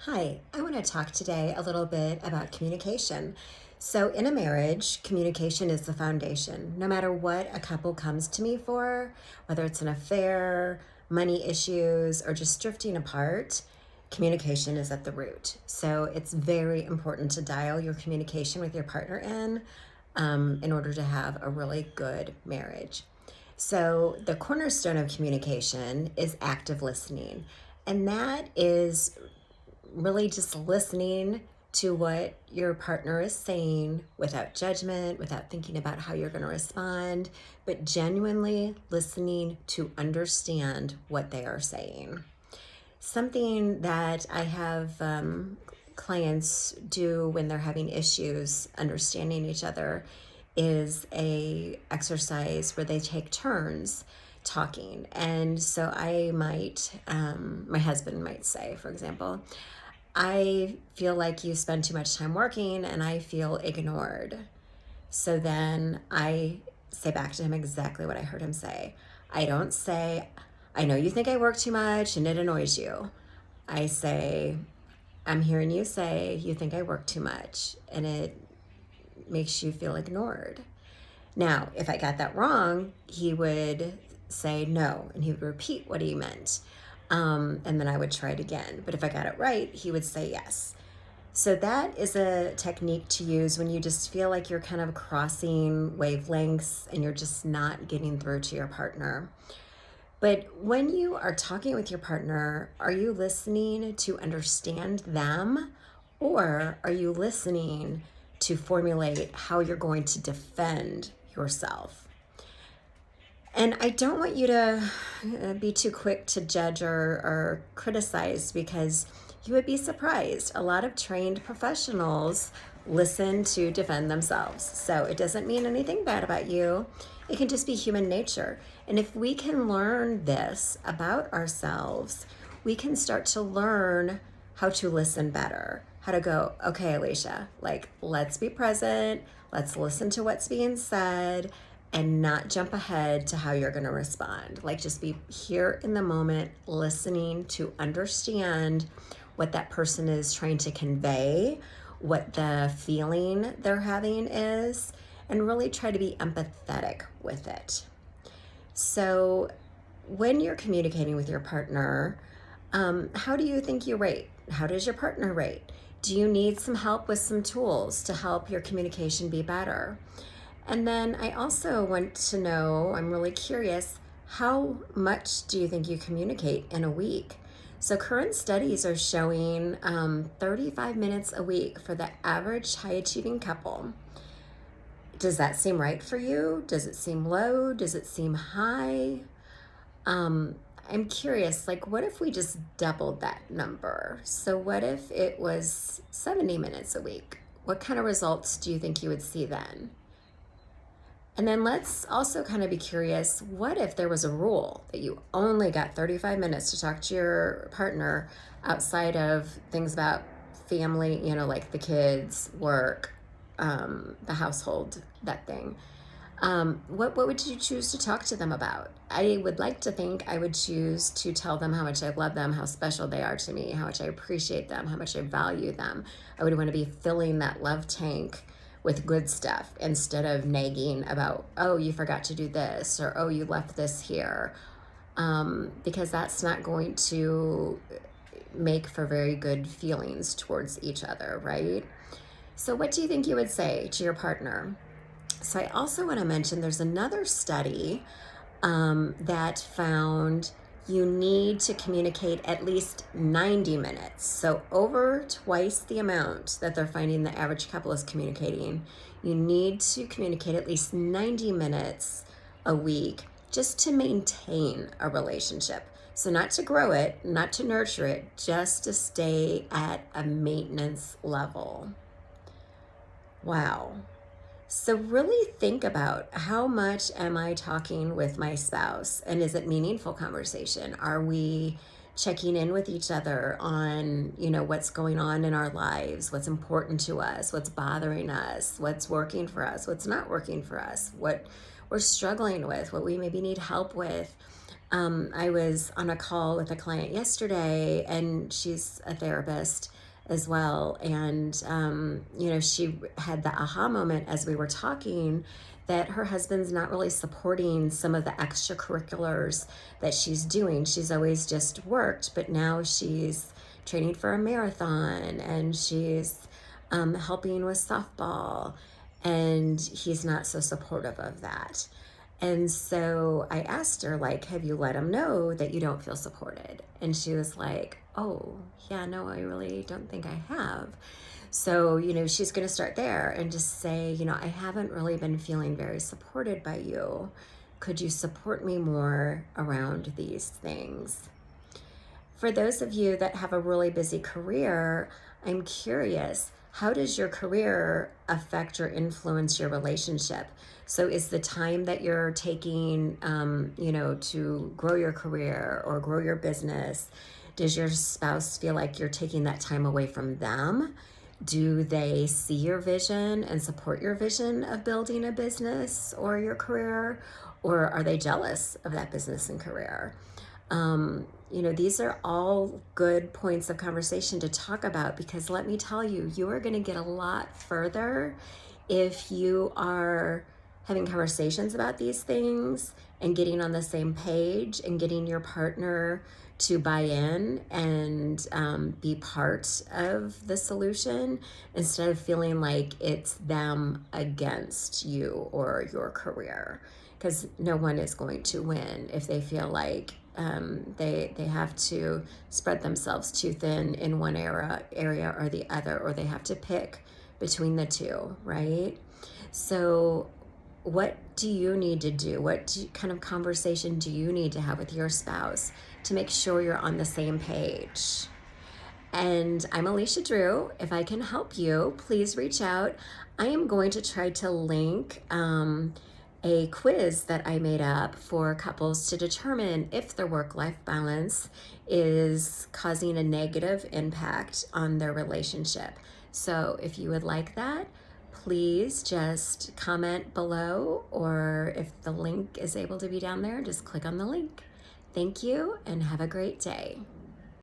Hi, I want to talk today a little bit about communication. So, in a marriage, communication is the foundation. No matter what a couple comes to me for, whether it's an affair, money issues, or just drifting apart, communication is at the root. So, it's very important to dial your communication with your partner in order to have a really good marriage. So, the cornerstone of communication is active listening. And that is really just listening to what your partner is saying without judgment, without thinking about how you're going to respond, but genuinely listening to understand what they are saying. Something that I have clients do when they're having issues understanding each other is a exercise where they take turns talking. And so I might, my husband might say, for example, I feel like you spend too much time working and I feel ignored. So then I say back to him exactly what I heard him say. I don't say, I know you think I work too much and it annoys you. I say, I'm hearing you say you think I work too much and it makes you feel ignored. Now, if I got that wrong, he would say no, and he would repeat what he meant. And then I would try it again. But if I got it right, he would say yes. So that is a technique to use when you just feel like you're kind of crossing wavelengths and you're just not getting through to your partner. But when you are talking with your partner, are you listening to understand them, or are you listening to formulate how you're going to defend yourself? And I don't want you to be too quick to judge or criticize, because you would be surprised. A lot of trained professionals listen to defend themselves. So it doesn't mean anything bad about you. It can just be human nature. And if we can learn this about ourselves, we can start to learn how to listen better, how to go, okay, Alicia, like, let's be present, let's listen to what's being said, and not jump ahead to how you're going to respond. Like, just be here in the moment, listening to understand what that person is trying to convey, what the feeling they're having is, and really try to be empathetic with it. So, when you're communicating with your partner, how do you think you rate? How does your partner rate? Do you need some help with some tools to help your communication be better? And then I also want to know, I'm really curious, how much do you think you communicate in a week? So current studies are showing 35 minutes a week for the average high achieving couple. Does that seem right for you? Does it seem low? Does it seem high? I'm curious, like, what if we just doubled that number? So what if it was 70 minutes a week? What kind of results do you think you would see then? And then let's also kind of be curious, what if there was a rule that you only got 35 minutes to talk to your partner outside of things about family, like the kids, work, the household, that thing? What would you choose to talk to them about? I would like to think I would choose to tell them how much I love them, how special they are to me, how much I appreciate them, how much I value them. I would want to be filling that love tank with good stuff instead of nagging about, oh, you forgot to do this, or oh, you left this here, because that's not going to make for very good feelings towards each other, right? So what do you think you would say to your partner? So I also want to mention there's another study that found you need to communicate at least 90 minutes. So over twice the amount that they're finding the average couple is communicating. You need to communicate at least 90 minutes a week just to maintain a relationship. So not to grow it, not to nurture it, just to stay at a maintenance level. Wow. So really think about, how much am I talking with my spouse, and is it meaningful conversation? Are we checking in with each other on, what's going on in our lives, what's important to us, what's bothering us, what's working for us, what's not working for us, what we're struggling with, what we maybe need help with? I was on a call with a client yesterday, and she's a therapist as well. And, she had the aha moment as we were talking that her husband's not really supporting some of the extracurriculars that she's doing. She's always just worked, but now she's training for a marathon, and she's helping with softball, and he's not so supportive of that. And so I asked her, like, have you let him know that you don't feel supported? And she was like, oh, yeah, no, I really don't think I have. So, she's going to start there and just say, I haven't really been feeling very supported by you. Could you support me more around these things? For those of you that have a really busy career, I'm curious, how does your career affect or influence your relationship? So is the time that you're taking, to grow your career or grow your business, does your spouse feel like you're taking that time away from them? Do they see your vision and support your vision of building a business or your career? Or are they jealous of that business and career? These are all good points of conversation to talk about, because let me tell you, you are going to get a lot further if you are having conversations about these things and getting on the same page and getting your partner to buy in and be part of the solution, instead of feeling like it's them against you or your career. Because no one is going to win if they feel like they have to spread themselves too thin in one area or the other, or they have to pick between the two, right? So what do you need to do? Kind of conversation do you need to have with your spouse to make sure you're on the same page? And I'm Alicia Drew. If I can help you, please reach out. I am going to try to link a quiz that I made up for couples to determine if their work-life balance is causing a negative impact on their relationship. So if you would like that, please just comment below, or if the link is able to be down there, just click on the link. Thank you and have a great day.